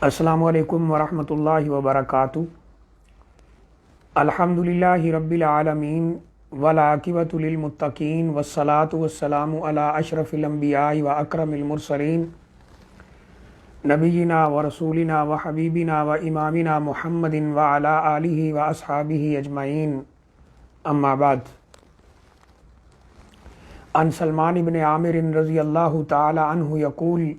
السلام علیکم ورحمۃ اللہ وبرکاتہ۔ الحمدللہ رب العالمین والعاقبۃ للمتقین والصلاۃ والسلام علی اشرف الانبیاء واکرم المرسلین نبینا ورسولنا وحبیبنا وامامنا محمد وعلی آلہ واصحابہ اجمعین، اما بعد۔ عن سلمان بن عامر رضی اللہ تعالی عنہ یقول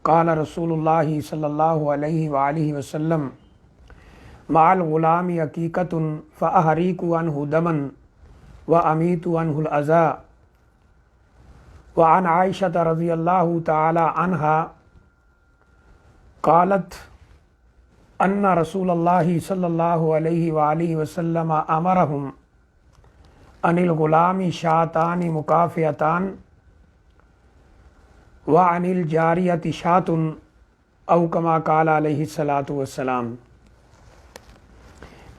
قال رسول اللہ صلی اللہ علیہ وآلہ وسلم مع الغلام عقیقۃ فأحریق عنہ دما وأمیت عنہ الأذى۔ وعن عائشۃ رضی اللہ تعالی عنہا قالت ان رسول اللہ صلی اللہ علیہ وآلہ وسلم امرہم عن الغلام شاتان مکافئتان وعن الجاریۃ شاۃ او کما قال علیہ الصلاۃ والسلام۔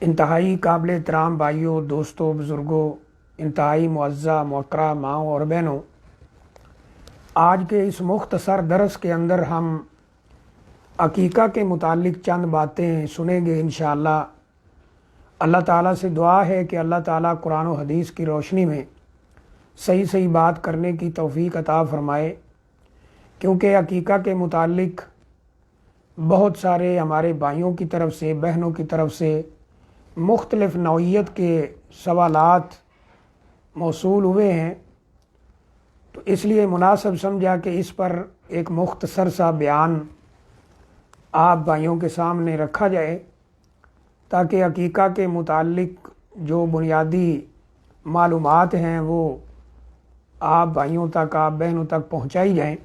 انتہائی قابل احترام بھائیوں، دوستوں، بزرگوں، انتہائی معزز موقرہ ماؤں اور بہنوں، آج کے اس مختصر درس کے اندر ہم عقیقہ کے متعلق چند باتیں سنیں گے انشاءاللہ۔ اللہ تعالیٰ سے دعا ہے کہ اللہ تعالیٰ قرآن و حدیث کی روشنی میں صحیح بات کرنے کی توفیق عطا فرمائے، کیونکہ عقیقہ کے متعلق بہت سارے ہمارے بھائیوں کی طرف سے، بہنوں کی طرف سے مختلف نوعیت کے سوالات موصول ہوئے ہیں، تو اس لیے مناسب سمجھا کہ اس پر ایک مختصر سا بیان آپ بھائیوں کے سامنے رکھا جائے، تاکہ عقیقہ کے متعلق جو بنیادی معلومات ہیں وہ آپ بھائیوں تک، آپ بہنوں تک پہنچائی جائیں۔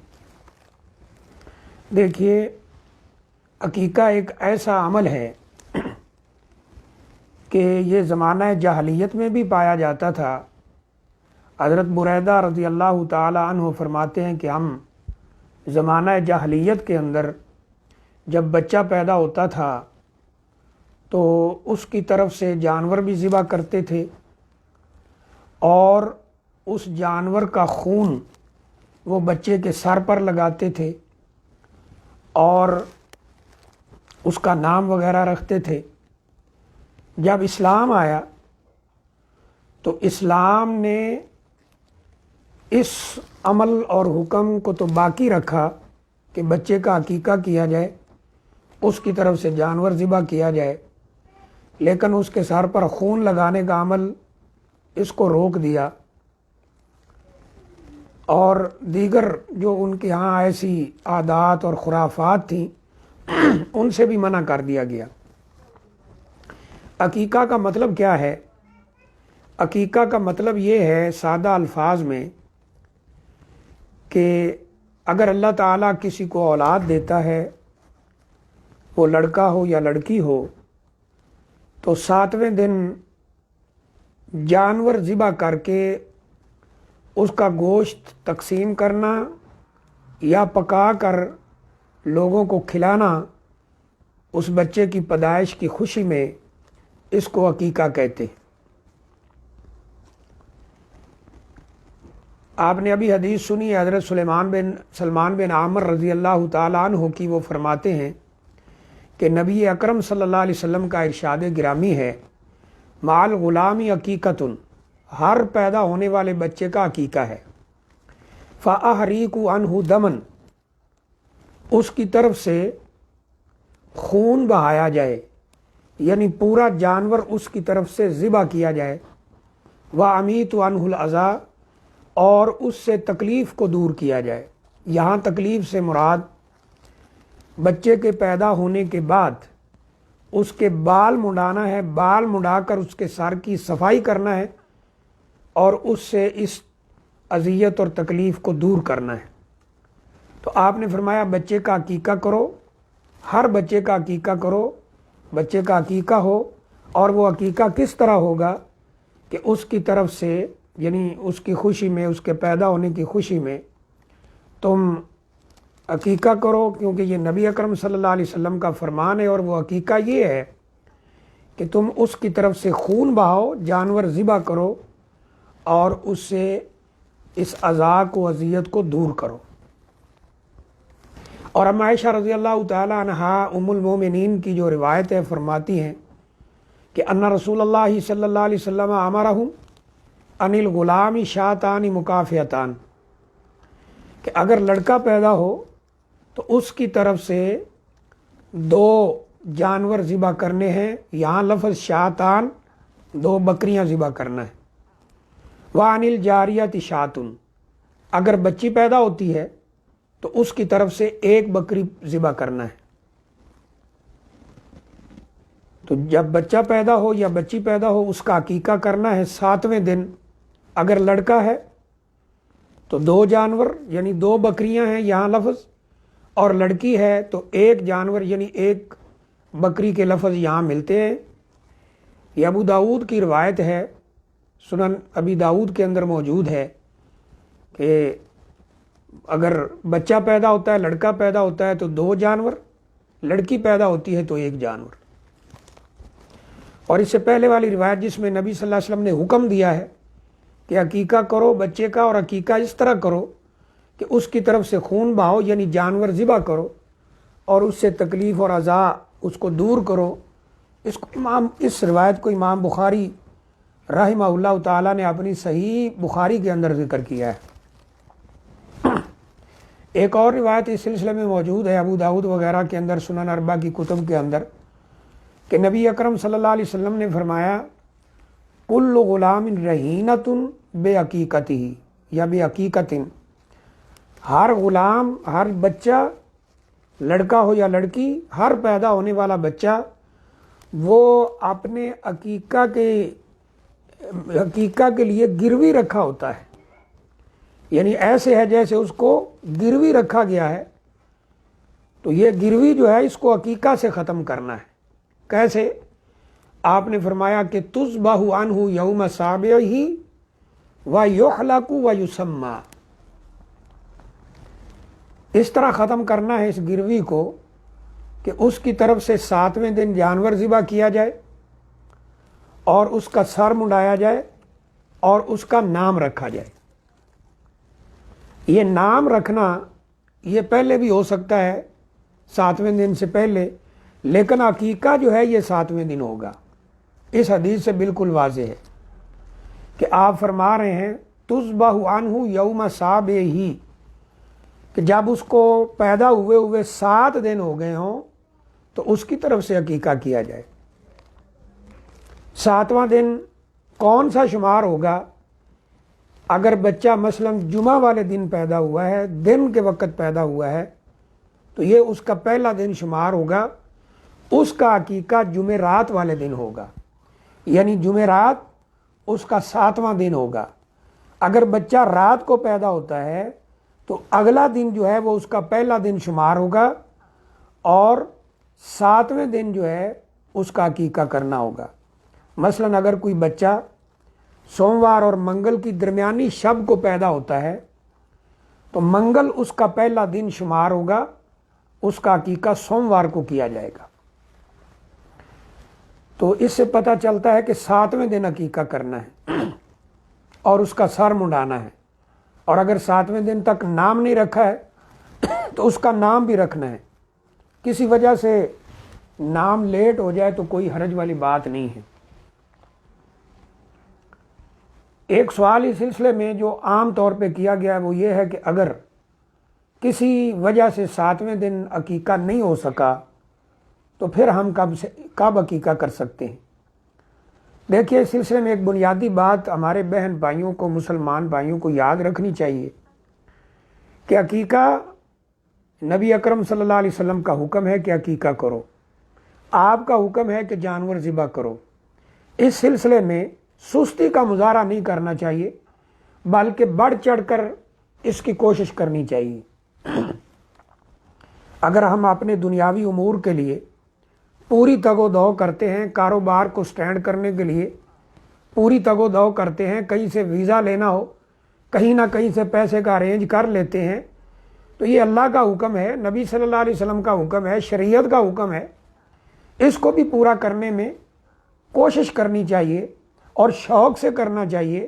دیکھیے، عقیقہ ایک ایسا عمل ہے کہ یہ زمانہ جاہلیت میں بھی پایا جاتا تھا۔ حضرت بریدہ رضی اللہ تعالی عنہ فرماتے ہیں کہ ہم زمانہ جاہلیت کے اندر جب بچہ پیدا ہوتا تھا تو اس کی طرف سے جانور بھی ذبح کرتے تھے، اور اس جانور کا خون وہ بچے کے سر پر لگاتے تھے اور اس کا نام وغیرہ رکھتے تھے۔ جب اسلام آیا تو اسلام نے اس عمل اور حکم کو تو باقی رکھا کہ بچے کا عقیقہ کیا جائے، اس کی طرف سے جانور ذبح کیا جائے، لیکن اس کے سر پر خون لگانے کا عمل اس کو روک دیا، اور دیگر جو ان کے ہاں ایسی عادات اور خرافات تھیں ان سے بھی منع کر دیا گیا۔ عقیقہ کا مطلب کیا ہے؟ عقیقہ کا مطلب یہ ہے سادہ الفاظ میں کہ اگر اللہ تعالیٰ کسی کو اولاد دیتا ہے، وہ لڑکا ہو یا لڑکی ہو، تو 7ویں دن جانور ذبح کر کے اس کا گوشت تقسیم کرنا یا پکا کر لوگوں کو کھلانا، اس بچے کی پیدائش کی خوشی میں، اس کو عقیقہ کہتے ہیں۔ آپ نے ابھی حدیث سنی ہے حضرت سلمان بن عامر رضی اللہ تعالیٰ عنہ کی، وہ فرماتے ہیں کہ نبی اکرم صلی اللہ علیہ وسلم کا ارشاد گرامی ہے مع الغلام عقیقۃ، ہر پیدا ہونے والے بچے کا عقیقہ ہے، فأحریق عنہ دما، اس کی طرف سے خون بہایا جائے، یعنی پورا جانور اس کی طرف سے ذبح کیا جائے، وأمیت عنہ الأذى، اور اس سے تکلیف کو دور کیا جائے۔ یہاں تکلیف سے مراد بچے کے پیدا ہونے کے بعد اس کے بال منڈانا ہے، بال منڈا کر اس کے سر کی صفائی کرنا ہے اور اس سے اس اذیت اور تکلیف کو دور کرنا ہے۔ تو آپ نے فرمایا بچے کا عقیقہ کرو، ہر بچے کا عقیقہ کرو، بچے کا عقیقہ ہو، اور وہ عقیقہ کس طرح ہوگا کہ اس کی طرف سے، یعنی اس کی خوشی میں، اس کے پیدا ہونے کی خوشی میں تم عقیقہ کرو، کیونکہ یہ نبی اکرم صلی اللہ علیہ وسلم کا فرمان ہے، اور وہ عقیقہ یہ ہے کہ تم اس کی طرف سے خون بہاؤ، جانور ذبح کرو، اور اس سے اس عذاب کو، اذیت کو دور کرو۔ اور ام عائشہ رضی اللہ تعالی عنہا ام المومنین کی جو روایت ہے فرماتی ہیں کہ ان رسول اللہ صلی اللہ علیہ وسلم امرہم ان الغلام شاتان مکافئتان، کہ اگر لڑکا پیدا ہو تو اس کی طرف سے 2 جانور ذبح کرنے ہیں. یہاں لفظ شاتان 2 بکریاں ذبح کرنا ہے. وعن الجاریۃ شاتن، اگر بچی پیدا ہوتی ہے تو اس کی طرف سے 1 بکری ذبح کرنا ہے. تو جب بچہ پیدا ہو یا بچی پیدا ہو اس کا عقیقہ کرنا ہے 7ویں دن. اگر لڑکا ہے تو 2 جانور یعنی 2 بکریاں ہیں یہاں لفظ، اور لڑکی ہے تو 1 جانور یعنی 1 بکری کے لفظ یہاں ملتے ہیں. یہ ابو داود کی روایت ہے، سنن ابی داود کے اندر موجود ہے کہ اگر بچہ پیدا ہوتا ہے، لڑکا پیدا ہوتا ہے تو 2 جانور، لڑکی پیدا ہوتی ہے تو 1 جانور. اور اس سے پہلے والی روایت جس میں نبی صلی اللہ علیہ وسلم نے حکم دیا ہے کہ عقیقہ کرو بچے کا، اور عقیقہ اس طرح کرو کہ اس کی طرف سے خون بہاؤ یعنی جانور ذبح کرو اور اس سے تکلیف اور عزا اس کو دور کرو. اس روایت کو امام بخاری رحمہ اللہ تعالیٰ نے اپنی صحیح بخاری کے اندر ذکر کیا ہے. ایک اور روایت اس سلسلے میں موجود ہے ابو داود وغیرہ کے اندر، سنن اربع کی کتب کے اندر، کہ نبی اکرم صلی اللہ علیہ وسلم نے فرمایا کل غلام رہینۃ بعقیقتہ یا بعقیقۃ، ہر غلام، ہر بچہ، لڑکا ہو یا لڑکی، ہر پیدا ہونے والا بچہ وہ اپنے عقیقہ کے لیے گروی رکھا ہوتا ہے. یعنی ایسے ہے جیسے اس کو گروی رکھا گیا ہے. تو یہ گروی جو ہے اس کو عقیقہ سے ختم کرنا ہے. کیسے؟ آپ نے فرمایا کہ تذبح عنہ یوم سابعہ ویحلق ویسمى، اس طرح ختم کرنا ہے اس گروی کو کہ اس کی طرف سے 7ویں دن جانور ذبح کیا جائے اور اس کا سر منڈایا جائے اور اس کا نام رکھا جائے. یہ نام رکھنا یہ پہلے بھی ہو سکتا ہے 7ویں دن سے پہلے، لیکن عقیقہ جو ہے یہ 7ویں دن ہوگا. اس حدیث سے بالکل واضح ہے کہ آپ فرما رہے ہیں تذبح عنہ یوم سابعہ، کہ جب اس کو پیدا ہوئے 7 دن ہو گئے ہوں تو اس کی طرف سے عقیقہ کیا جائے. 7واں دن کون سا شمار ہوگا؟ اگر بچہ مثلا جمعہ والے دن پیدا ہوا ہے، دن کے وقت پیدا ہوا ہے، تو یہ اس کا پہلا دن شمار ہوگا. اس کا عقیقہ جمعرات والے دن ہوگا، یعنی جمعرات اس کا 7واں دن ہوگا. اگر بچہ رات کو پیدا ہوتا ہے تو اگلا دن جو ہے وہ اس کا پہلا دن شمار ہوگا اور 7ویں دن جو ہے اس کا عقیقہ کرنا ہوگا. مثلا اگر کوئی بچہ سوموار اور منگل کی درمیانی شب کو پیدا ہوتا ہے تو منگل اس کا پہلا دن شمار ہوگا، اس کا عقیقہ سوموار کو کیا جائے گا. تو اس سے پتہ چلتا ہے کہ 7ویں دن عقیقہ کرنا ہے اور اس کا سر منڈانا ہے. اور اگر 7ویں دن تک نام نہیں رکھا ہے تو اس کا نام بھی رکھنا ہے. کسی وجہ سے نام لیٹ ہو جائے تو کوئی حرج والی بات نہیں ہے. ایک سوال اس سلسلے میں جو عام طور پہ کیا گیا ہے وہ یہ ہے کہ اگر کسی وجہ سے 7ویں دن عقیقہ نہیں ہو سکا تو پھر ہم کب عقیقہ کر سکتے ہیں؟ دیکھیے اس سلسلے میں ایک بنیادی بات ہمارے بہن بھائیوں کو، مسلمان بھائیوں کو یاد رکھنی چاہیے کہ عقیقہ نبی اکرم صلی اللہ علیہ وسلم کا حکم ہے کہ عقیقہ کرو، آپ کا حکم ہے کہ جانور ذبح کرو. اس سلسلے میں سستی کا مظاہرہ نہیں کرنا چاہیے بلکہ بڑھ چڑھ کر اس کی کوشش کرنی چاہیے. اگر ہم اپنے دنیاوی امور کے لیے پوری تگ و دو کرتے ہیں، کاروبار کو سٹینڈ کرنے کے لیے پوری تگ و دو کرتے ہیں، کہیں سے ویزا لینا ہو کہیں نہ کہیں سے پیسے کا ارینج کر لیتے ہیں، تو یہ اللہ کا حکم ہے، نبی صلی اللہ علیہ وسلم کا حکم ہے، شریعت کا حکم ہے. اس کو بھی پورا کرنے میں کوشش کرنی چاہیے اور شوق سے کرنا چاہیے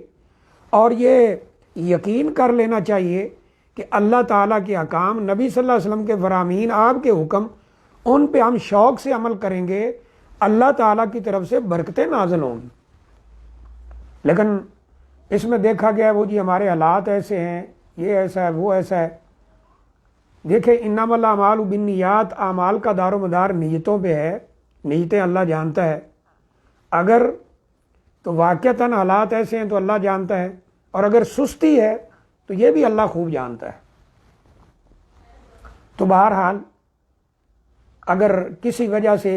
اور یہ یقین کر لینا چاہیے کہ اللہ تعالیٰ کے احکام، نبی صلی اللہ علیہ وسلم کے فرامین، آپ کے حکم، ان پہ ہم شوق سے عمل کریں گے، اللہ تعالیٰ کی طرف سے برکتیں نازل ہوں گی۔ لیکن اس میں دیکھا گیا وہ جی ہمارے حالات ایسے ہیں، یہ ایسا ہے، وہ ایسا ہے۔ دیکھیں انما الاعمال بالنیات، اعمال کا دار و مدار نیتوں پہ ہے، نیتیں اللہ جانتا ہے۔ اگر تو واقعتاً حالات ایسے ہیں تو اللہ جانتا ہے، اور اگر سستی ہے تو یہ بھی اللہ خوب جانتا ہے۔ تو بہرحال اگر کسی وجہ سے،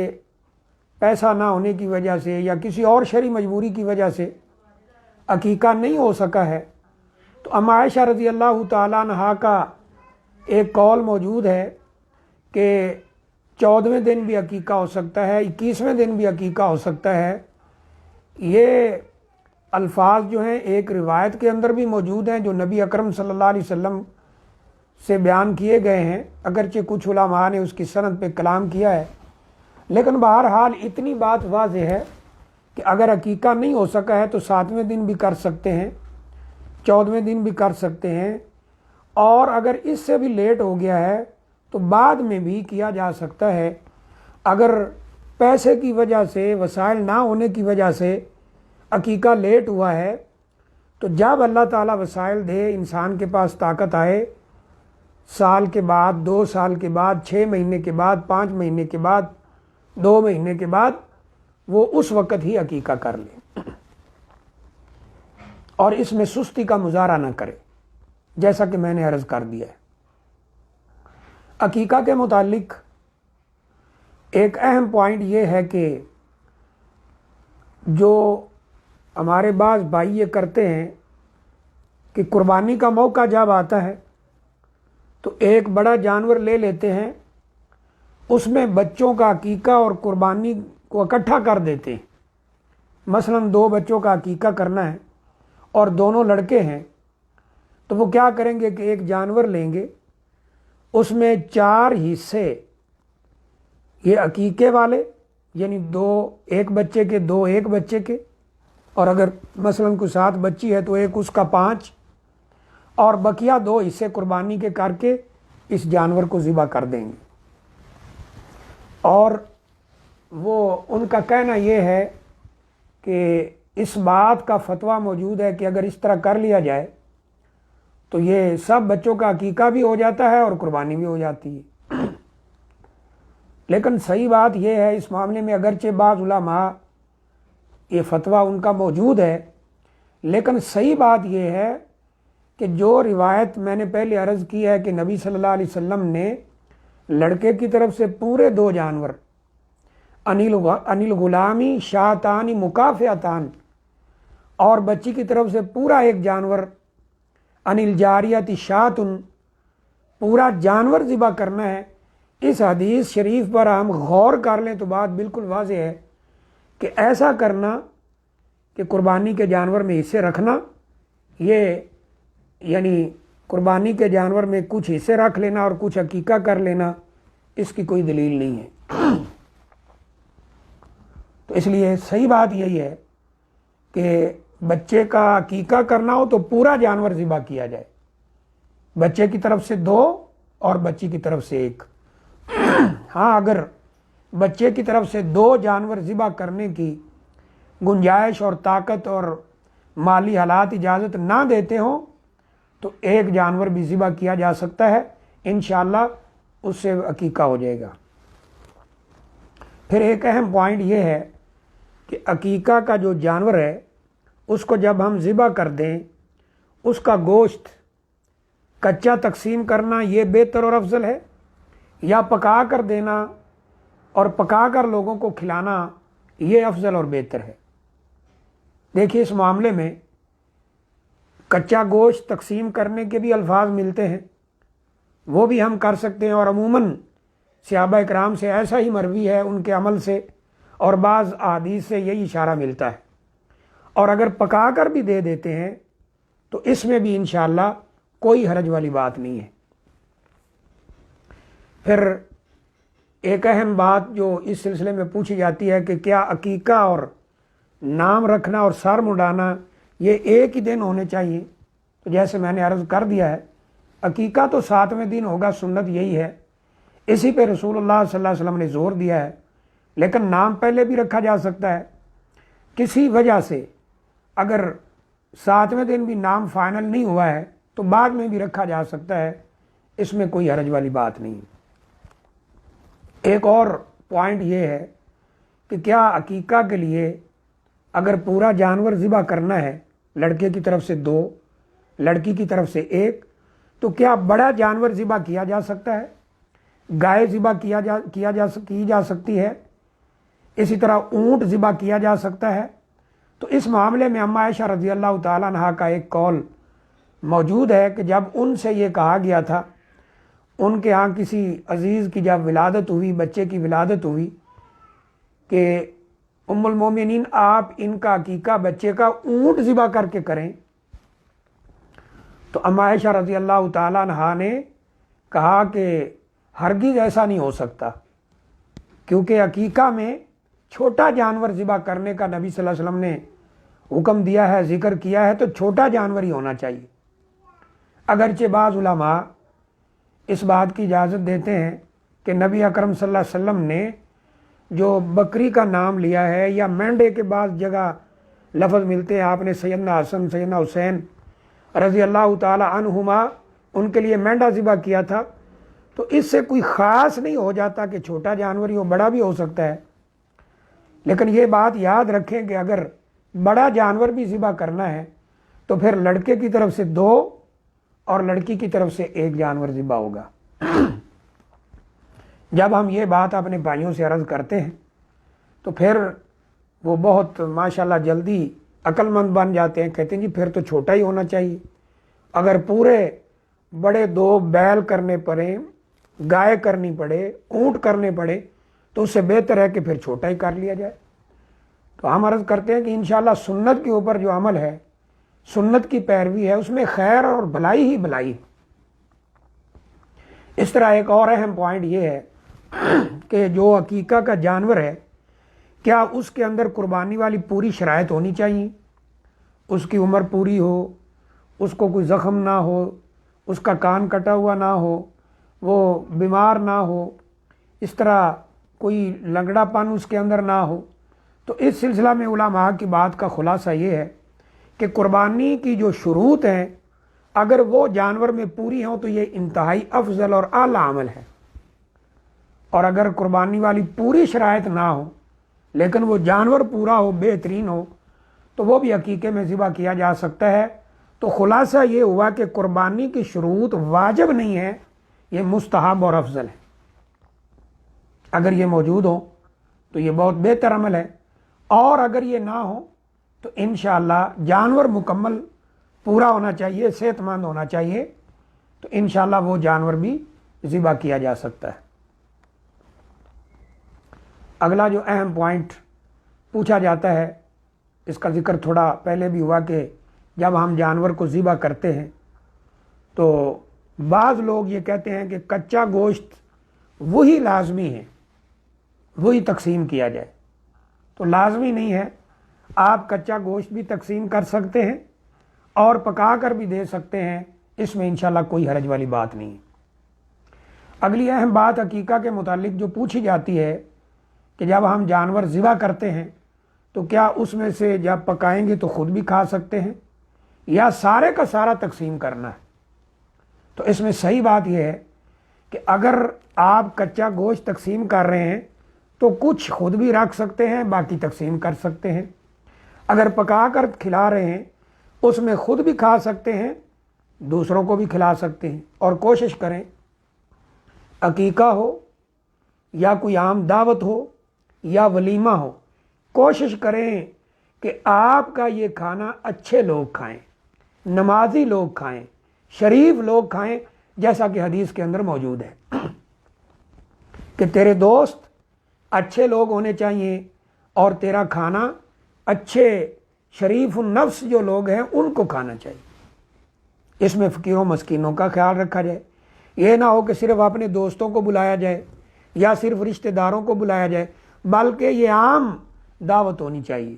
پیسہ نہ ہونے کی وجہ سے یا کسی اور شرعی مجبوری کی وجہ سے عقیقہ نہیں ہو سکا ہے، تو ام عائشہ رضی اللہ تعالیٰ عنہا کا ایک قول موجود ہے کہ 14ویں دن بھی عقیقہ ہو سکتا ہے، 21ویں دن بھی عقیقہ ہو سکتا ہے۔ یہ الفاظ جو ہیں ایک روایت کے اندر بھی موجود ہیں جو نبی اکرم صلی اللہ علیہ وسلم سے بیان کیے گئے ہیں، اگرچہ کچھ علماء نے اس کی سند پہ کلام کیا ہے، لیکن بہرحال اتنی بات واضح ہے کہ اگر عقیقہ نہیں ہو سکا ہے تو 7ویں دن بھی کر سکتے ہیں، 14ویں دن بھی کر سکتے ہیں، اور اگر اس سے بھی لیٹ ہو گیا ہے تو بعد میں بھی کیا جا سکتا ہے۔ اگر پیسے کی وجہ سے، وسائل نہ ہونے کی وجہ سے عقیقہ لیٹ ہوا ہے تو جب اللہ تعالیٰ وسائل دے، انسان کے پاس طاقت آئے، سال کے بعد، 2 سال کے بعد، 6 مہینے کے بعد، 5 مہینے کے بعد، 2 مہینے کے بعد، وہ اس وقت ہی عقیقہ کر لے اور اس میں سستی کا مظاہرہ نہ کرے، جیسا کہ میں نے عرض کر دیا ہے۔ عقیقہ کے متعلق ایک اہم پوائنٹ یہ ہے کہ جو ہمارے بعض بھائی یہ کرتے ہیں کہ قربانی کا موقع جب آتا ہے تو ایک بڑا جانور لے لیتے ہیں، اس میں بچوں کا عقیقہ اور قربانی کو اکٹھا کر دیتے ہیں۔ مثلا 2 بچوں کا عقیقہ کرنا ہے اور دونوں لڑکے ہیں، تو وہ کیا کریں گے کہ ایک جانور لیں گے، اس میں 4 حصے یہ عقیقے والے، یعنی 2 ایک بچے کے، 2 ایک بچے کے، اور اگر مثلا کوئی 7 بچی ہے تو ایک اس کا 5، اور بقیہ 2 حصے قربانی کے کر کے اس جانور کو ذبح کر دیں گے۔ اور وہ ان کا کہنا یہ ہے کہ اس بات کا فتویٰ موجود ہے کہ اگر اس طرح کر لیا جائے تو یہ سب بچوں کا عقیقہ بھی ہو جاتا ہے اور قربانی بھی ہو جاتی ہے۔ لیکن صحیح بات یہ ہے اس معاملے میں، اگرچہ بعض علماء یہ فتویٰ ان کا موجود ہے، لیکن صحیح بات یہ ہے کہ جو روایت میں نے پہلے عرض کی ہے کہ نبی صلی اللہ علیہ وسلم نے لڑکے کی طرف سے پورے 2 جانور، انل غلامی شاتان مکافئتان، اور بچی کی طرف سے پورا 1 جانور، انل جاریت شاتن، پورا جانور ذبح کرنا ہے۔ اس حدیث شریف پر ہم غور کر لیں تو بات بالکل واضح ہے کہ ایسا کرنا کہ قربانی کے جانور میں حصے رکھنا، یہ یعنی قربانی کے جانور میں کچھ حصے رکھ لینا اور کچھ عقیقہ کر لینا، اس کی کوئی دلیل نہیں ہے۔ تو اس لیے صحیح بات یہی ہے کہ بچے کا عقیقہ کرنا ہو تو پورا جانور ذبح کیا جائے، بچے کی طرف سے 2 اور بچی کی طرف سے 1۔ ہاں اگر بچے کی طرف سے 2 جانور ذبح کرنے کی گنجائش اور طاقت اور مالی حالات اجازت نہ دیتے ہوں تو 1 جانور بھی ذبح کیا جا سکتا ہے، انشاءاللہ اس سے عقیقہ ہو جائے گا۔ پھر ایک اہم پوائنٹ یہ ہے کہ عقیقہ کا جو جانور ہے اس کو جب ہم ذبح کر دیں، اس کا گوشت کچا تقسیم کرنا یہ بہتر اور افضل ہے، یا پکا کر دینا اور پکا کر لوگوں کو کھلانا یہ افضل اور بہتر ہے؟ دیکھیے اس معاملے میں کچا گوشت تقسیم کرنے کے بھی الفاظ ملتے ہیں، وہ بھی ہم کر سکتے ہیں، اور عموماً صحابہ اکرام سے ایسا ہی مروی ہے ان کے عمل سے، اور بعض احادیث سے یہی اشارہ ملتا ہے۔ اور اگر پکا کر بھی دے دیتے ہیں تو اس میں بھی انشاءاللہ کوئی حرج والی بات نہیں ہے۔ پھر ایک اہم بات جو اس سلسلے میں پوچھی جاتی ہے کہ کیا عقیقہ اور نام رکھنا اور سر منڈانا یہ ایک ہی دن ہونے چاہیے؟ تو جیسے میں نے عرض کر دیا ہے عقیقہ تو 7ویں دن ہوگا، سنت یہی ہے، اسی پہ رسول اللہ صلی اللہ علیہ وسلم نے زور دیا ہے، لیکن نام پہلے بھی رکھا جا سکتا ہے۔ کسی وجہ سے اگر 7ویں دن بھی نام فائنل نہیں ہوا ہے تو بعد میں بھی رکھا جا سکتا ہے، اس میں کوئی حرج والی بات نہیں۔ ایک اور پوائنٹ یہ ہے کہ کیا عقیقہ کے لیے اگر پورا جانور ذبح کرنا ہے، لڑکے کی طرف سے 2، لڑکی کی طرف سے 1، تو کیا بڑا جانور ذبح کیا جا سکتا ہے؟ گائے ذبح کی جا سکتی ہے، اسی طرح اونٹ ذبح کیا جا سکتا ہے۔ تو اس معاملے میں اما عائشہ رضی اللہ تعالیٰ عنہ کا ایک قول موجود ہے کہ جب ان سے یہ کہا گیا تھا، ان کے ہاں کسی عزیز کی جب ولادت ہوئی، بچے کی ولادت ہوئی، کہ ام المومنین آپ ان کا عقیقہ بچے کا اونٹ ذبح کر کے کریں، تو اما عائشہ رضی اللہ تعالیٰ عنہ نے کہا کہ ہرگز ایسا نہیں ہو سکتا، کیونکہ عقیقہ میں چھوٹا جانور ذبح کرنے کا نبی صلی اللہ علیہ وسلم نے حکم دیا ہے، ذکر کیا ہے، تو چھوٹا جانور ہی ہونا چاہیے۔ اگرچہ بعض علماء اس بات کی اجازت دیتے ہیں کہ نبی اکرم صلی اللہ علیہ وسلم نے جو بکری کا نام لیا ہے یا مینڈے کے بعض جگہ لفظ ملتے ہیں، آپ نے سیدنا حسن سیدنا حسین رضی اللہ تعالی عنہما ان کے لیے مینڈا ذبح کیا تھا، تو اس سے کوئی خاص نہیں ہو جاتا کہ چھوٹا جانور ہی ہو، بڑا بھی ہو سکتا ہے۔ لیکن یہ بات یاد رکھیں کہ اگر بڑا جانور بھی ذبح کرنا ہے تو پھر لڑکے کی طرف سے 2 اور لڑکی کی طرف سے 1 جانور ذبح ہوگا۔ جب ہم یہ بات اپنے بھائیوں سے عرض کرتے ہیں تو پھر وہ بہت ماشاءاللہ جلدی عقل مند بن جاتے ہیں، کہتے ہیں جی پھر تو چھوٹا ہی ہونا چاہیے، اگر پورے بڑے 2 بیل کرنے پڑیں، گائے کرنی پڑے، اونٹ کرنے پڑے، تو اس سے بہتر ہے کہ پھر چھوٹا ہی کر لیا جائے۔ تو ہم عرض کرتے ہیں کہ انشاءاللہ سنت کے اوپر جو عمل ہے، سنت کی پیروی ہے، اس میں خیر اور بھلائی ہی بھلائی ہے۔ اس طرح ایک اور اہم پوائنٹ یہ ہے کہ جو عقیقہ کا جانور ہے، کیا اس کے اندر قربانی والی پوری شرائط ہونی چاہیے؟ اس کی عمر پوری ہو، اس کو کوئی زخم نہ ہو، اس کا کان کٹا ہوا نہ ہو، وہ بیمار نہ ہو، اس طرح کوئی لنگڑا پن اس کے اندر نہ ہو۔ تو اس سلسلہ میں علماء کی بات کا خلاصہ یہ ہے کہ قربانی کی جو شروط ہیں اگر وہ جانور میں پوری ہوں تو یہ انتہائی افضل اور اعلیٰ عمل ہے، اور اگر قربانی والی پوری شرائط نہ ہو لیکن وہ جانور پورا ہو، بہترین ہو، تو وہ بھی عقیقے میں ذبح کیا جا سکتا ہے۔ تو خلاصہ یہ ہوا کہ قربانی کی شروط واجب نہیں ہے، یہ مستحب اور افضل ہے۔ اگر یہ موجود ہو تو یہ بہت بہتر عمل ہے، اور اگر یہ نہ ہو تو انشاءاللہ جانور مکمل پورا ہونا چاہیے، صحت مند ہونا چاہیے، تو انشاءاللہ وہ جانور بھی ذبح کیا جا سکتا ہے۔ اگلا جو اہم پوائنٹ پوچھا جاتا ہے، اس کا ذکر تھوڑا پہلے بھی ہوا کہ جب ہم جانور کو ذبح کرتے ہیں تو بعض لوگ یہ کہتے ہیں کہ کچا گوشت وہی لازمی ہے، وہی تقسیم کیا جائے۔ تو لازمی نہیں ہے، آپ کچا گوشت بھی تقسیم کر سکتے ہیں اور پکا کر بھی دے سکتے ہیں، اس میں انشاءاللہ کوئی حرج والی بات نہیں ہے۔ اگلی اہم بات عقیقہ کے متعلق جو پوچھی جاتی ہے کہ جب ہم جانور ذبح کرتے ہیں تو کیا اس میں سے جب پکائیں گے تو خود بھی کھا سکتے ہیں یا سارے کا سارا تقسیم کرنا ہے؟ تو اس میں صحیح بات یہ ہے کہ اگر آپ کچا گوشت تقسیم کر رہے ہیں تو کچھ خود بھی رکھ سکتے ہیں، باقی تقسیم کر سکتے ہیں۔ اگر پکا کر کھلا رہے ہیں اس میں خود بھی کھا سکتے ہیں، دوسروں کو بھی کھلا سکتے ہیں۔ اور کوشش کریں عقیقہ ہو یا کوئی عام دعوت ہو یا ولیمہ ہو، کوشش کریں کہ آپ کا یہ کھانا اچھے لوگ کھائیں، نمازی لوگ کھائیں، شریف لوگ کھائیں، جیسا کہ حدیث کے اندر موجود ہے کہ تیرے دوست اچھے لوگ ہونے چاہیے اور تیرا کھانا اچھے شریف النفس جو لوگ ہیں ان کو کھانا چاہیے۔ اس میں فقیروں مسکینوں کا خیال رکھا جائے، یہ نہ ہو کہ صرف اپنے دوستوں کو بلایا جائے یا صرف رشتہ داروں کو بلایا جائے، بلکہ یہ عام دعوت ہونی چاہیے۔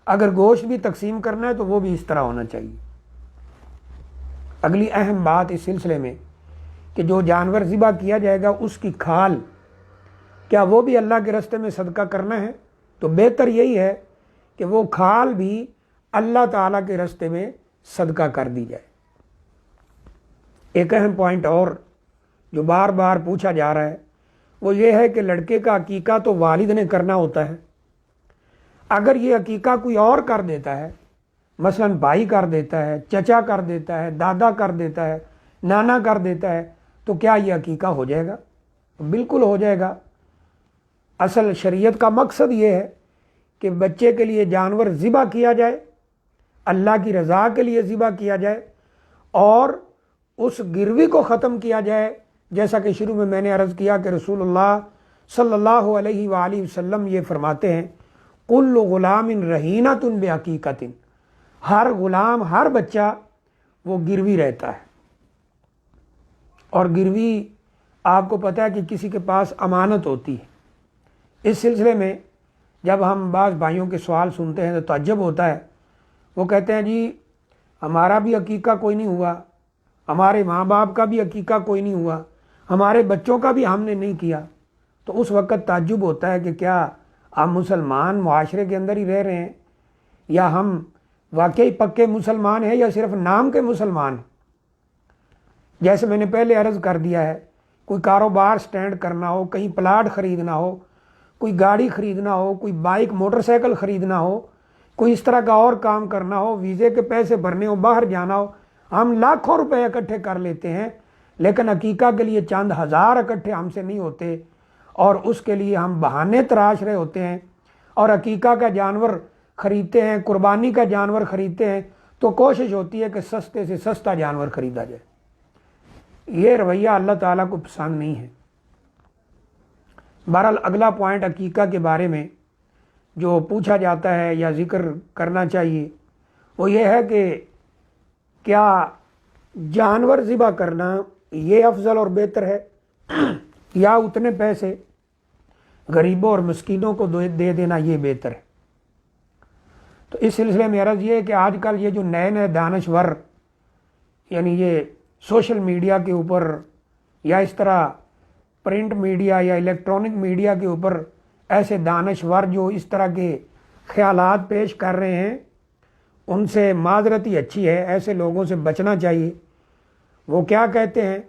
اگر گوشت بھی تقسیم کرنا ہے تو وہ بھی اس طرح ہونا چاہیے۔ اگلی اہم بات اس سلسلے میں کہ جو جانور ذبح کیا جائے گا اس کی کھال کیا وہ بھی اللہ کے راستے میں صدقہ کرنا ہے؟ تو بہتر یہی ہے کہ وہ کھال بھی اللہ تعالیٰ کے راستے میں صدقہ کر دی جائے۔ ایک اہم پوائنٹ اور جو بار بار پوچھا جا رہا ہے وہ یہ ہے کہ لڑکے کا عقیقہ تو والد نے کرنا ہوتا ہے، اگر یہ عقیقہ کوئی اور کر دیتا ہے، مثلا بھائی کر دیتا ہے، چچا کر دیتا ہے، دادا کر دیتا ہے، نانا کر دیتا ہے، تو کیا یہ عقیقہ ہو جائے گا؟ بالکل ہو جائے گا۔ اصل شریعت کا مقصد یہ ہے کہ بچے کے لیے جانور ذبح کیا جائے، اللہ کی رضا کے لیے ذبح کیا جائے، اور اس گروی کو ختم کیا جائے، جیسا کہ شروع میں نے عرض کیا کہ رسول اللہ صلی اللہ علیہ وآلہ وسلم یہ فرماتے ہیں کل غلام رہینۃ بعقیقۃ، ہر غلام، ہر بچہ وہ گروی رہتا ہے، اور گروی آپ کو پتہ ہے کہ کسی کے پاس امانت ہوتی ہے۔ اس سلسلے میں جب ہم بعض بھائیوں کے سوال سنتے ہیں تو تعجب ہوتا ہے، وہ کہتے ہیں جی ہمارا بھی عقیقہ کوئی نہیں ہوا، ہمارے ماں باپ کا بھی عقیقہ کوئی نہیں ہوا، ہمارے بچوں کا بھی ہم نے نہیں کیا۔ تو اس وقت تعجب ہوتا ہے کہ کیا ہم مسلمان معاشرے کے اندر ہی رہ رہے ہیں، یا ہم واقعی پکے مسلمان ہیں، یا صرف نام کے مسلمان ہیں؟ جیسے میں نے پہلے عرض کر دیا ہے، کوئی کاروبار سٹینڈ کرنا ہو، کہیں پلاٹ خریدنا ہو، کوئی گاڑی خریدنا ہو، کوئی بائک موٹر سائیکل خریدنا ہو، کوئی اس طرح کا اور کام کرنا ہو، ویزے کے پیسے بھرنے ہو، باہر جانا ہو، ہم لاکھوں روپے اکٹھے کر لیتے ہیں، لیکن عقیقہ کے لیے چند ہزار اکٹھے ہم سے نہیں ہوتے، اور اس کے لیے ہم بہانے تراش رہے ہوتے ہیں، اور عقیقہ کا جانور خریدتے ہیں، قربانی کا جانور خریدتے ہیں، تو کوشش ہوتی ہے کہ سستے سے سستا جانور خریدا جائے۔ یہ رویہ اللہ تعالیٰ کو پسند نہیں ہے۔ بہرحال اگلا پوائنٹ عقیقہ کے بارے میں جو پوچھا جاتا ہے یا ذکر کرنا چاہیے وہ یہ ہے کہ کیا جانور ذبح کرنا یہ افضل اور بہتر ہے، یا اتنے پیسے غریبوں اور مسکینوں کو دے دینا یہ بہتر ہے؟ تو اس سلسلے میں عرض یہ ہے کہ آج کل یہ جو نئے نئے دانشور، یعنی یہ سوشل میڈیا کے اوپر یا اس طرح پرنٹ میڈیا یا الیکٹرانک میڈیا کے اوپر ایسے دانشور جو اس طرح کے خیالات پیش کر رہے ہیں، ان سے معذرت ہی اچھی ہے، ایسے لوگوں سے بچنا چاہیے۔ وہ کیا کہتے ہیں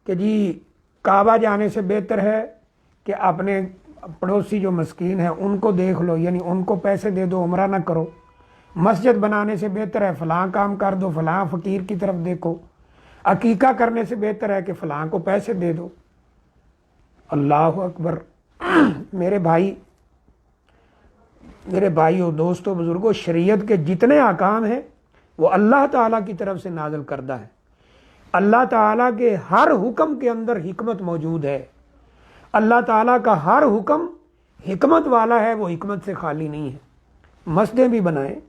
کہ جی کعبہ جانے سے بہتر ہے کہ اپنے پڑوسی جو مسکین ہیں ان کو دیکھ لو، یعنی ان کو پیسے دے دو، عمرہ نہ کرو۔ مسجد بنانے سے بہتر ہے فلاں کام کر دو، فلاں فقیر کی طرف دیکھو۔ عقیقہ کرنے سے بہتر ہے کہ فلاں کو پیسے دے دو۔ اللہ اکبر۔ میرے بھائیو، دوستو، بزرگوں، شریعت کے جتنے احکام ہیں وہ اللہ تعالیٰ کی طرف سے نازل کردہ ہے۔ اللہ تعالیٰ کے ہر حکم کے اندر حکمت موجود ہے۔ اللہ تعالیٰ کا ہر حکم حکمت والا ہے، وہ حکمت سے خالی نہیں ہے۔ مسجدیں بھی بنائیں،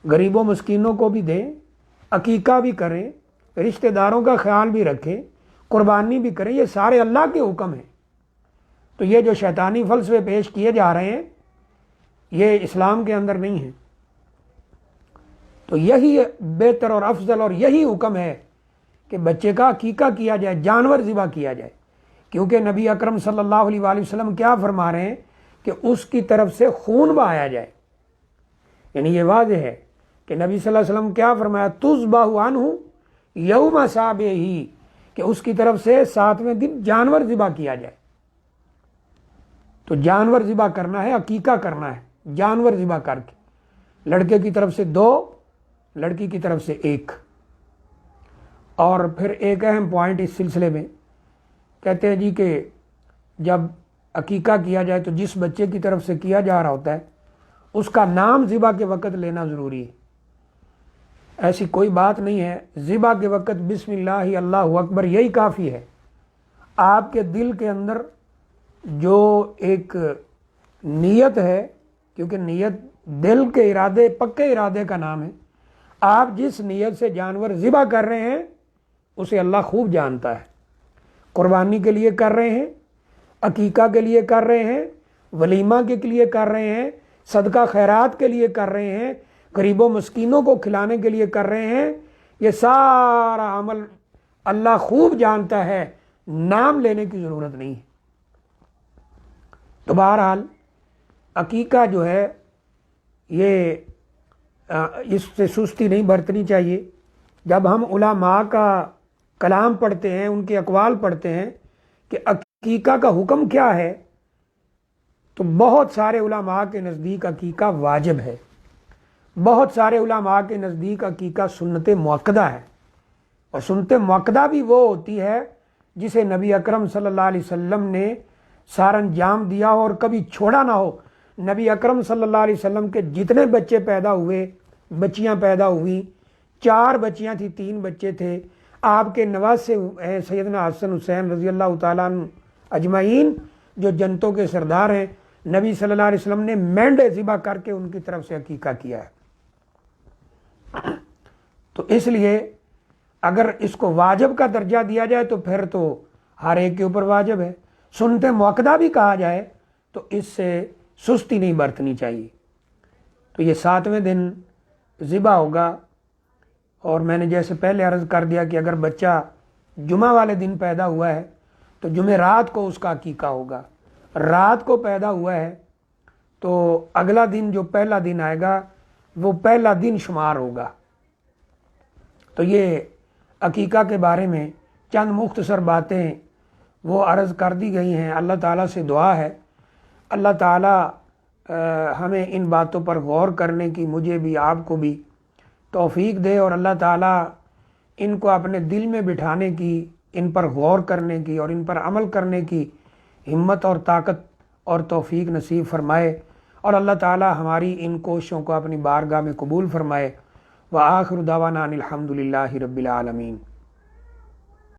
غریبوں مسکینوں کو بھی دیں، عقیقہ بھی کریں، رشتہ داروں کا خیال بھی رکھیں، قربانی بھی کریں، یہ سارے اللہ کے حکم ہیں۔ تو یہ جو شیطانی فلسفے پیش کیے جا رہے ہیں یہ اسلام کے اندر نہیں ہیں۔ تو یہی بہتر اور افضل اور یہی حکم ہے کہ بچے کا عقیقہ کیا جائے، جانور ذبح کیا جائے، کیونکہ نبی اکرم صلی اللہ علیہ وآلہ وسلم کیا فرما رہے ہیں کہ اس کی طرف سے خون بہایا جائے۔ یعنی یہ واضح ہے کہ نبی صلی اللہ علیہ وسلم کیا فرمایا، تذبح عنہ یوم سابعہ، کہ اس کی طرف سے 7ویں دن جانور ذبح کیا جائے۔ تو جانور ذبح کرنا ہے، عقیقہ کرنا ہے، جانور ذبح کر کے، لڑکے کی طرف سے 2، لڑکی کی طرف سے 1۔ اور پھر ایک اہم پوائنٹ اس سلسلے میں کہتے ہیں جی کہ جب عقیقہ کیا جائے تو جس بچے کی طرف سے کیا جا رہا ہوتا ہے اس کا نام ذبح کے وقت لینا ضروری ہے۔ ایسی کوئی بات نہیں ہے، ذبح کے وقت بسم اللہ اللہ اکبر یہی کافی ہے۔ آپ کے دل کے اندر جو ایک نیت ہے، کیونکہ نیت دل کے ارادے، پکے ارادے کا نام ہے، آپ جس نیت سے جانور ذبح کر رہے ہیں اسے اللہ خوب جانتا ہے۔ قربانی کے لیے کر رہے ہیں، عقیقہ کے لیے کر رہے ہیں، ولیمہ کے لیے کر رہے ہیں، صدقہ خیرات کے لیے کر رہے ہیں، غریبوں مسکینوں کو کھلانے کے لیے کر رہے ہیں، یہ سارا عمل اللہ خوب جانتا ہے، نام لینے کی ضرورت نہیں ہے۔ تو بہرحال عقیقہ جو ہے یہ اس سے سستی نہیں برتنی چاہیے۔ جب ہم علماء کا کلام پڑھتے ہیں، ان کے اقوال پڑھتے ہیں کہ عقیقہ کا حکم کیا ہے، تو بہت سارے علماء کے نزدیک عقیقہ واجب ہے، بہت سارے علماء کے نزدیک عقیقہ سنت مؤکدہ ہے، اور سنت مؤکدہ بھی وہ ہوتی ہے جسے نبی اکرم صلی اللہ علیہ وسلم نے سار انجام دیا ہو اور کبھی چھوڑا نہ ہو۔ نبی اکرم صلی اللہ علیہ وسلم کے جتنے بچے پیدا ہوئے، بچیاں پیدا ہوئیں، 4 بچیاں تھیں، 3 بچے تھے، آپ کے نواسے ہیں سیدنا حسن حسین رضی اللہ تعالیٰ عنہ اجمعین جو جنتوں کے سردار ہیں۔ نبی صلی اللہ علیہ وسلم نے مینڈے ذبح کر کے ان کی طرف سے عقیقہ کیا ہے۔ تو اس لیے اگر اس کو واجب کا درجہ دیا جائے تو پھر تو ہر ایک کے اوپر واجب ہے۔ سنت مؤکدہ بھی کہا جائے تو اس سے سستی نہیں برتنی چاہیے۔ تو یہ 7ویں دن ذبح ہوگا، اور میں نے جیسے پہلے عرض کر دیا کہ اگر بچہ جمعہ والے دن پیدا ہوا ہے تو جمعہ رات کو اس کا عقیقہ ہوگا، رات کو پیدا ہوا ہے تو اگلا دن جو پہلا دن آئے گا وہ پہلا دن شمار ہوگا۔ تو یہ عقیقہ کے بارے میں چند مختصر باتیں وہ عرض کر دی گئی ہیں۔ اللہ تعالیٰ سے دعا ہے اللہ تعالیٰ ہمیں ان باتوں پر غور کرنے کی، مجھے بھی آپ کو بھی توفیق دے، اور اللہ تعالیٰ ان کو اپنے دل میں بٹھانے کی، ان پر غور کرنے کی اور ان پر عمل کرنے کی ہمت اور طاقت اور توفیق نصیب فرمائے، اور اللہ تعالیٰ ہماری ان کوششوں کو اپنی بارگاہ میں قبول فرمائے۔ وآخر دعوانا ان الحمد للہ رب العالمین۔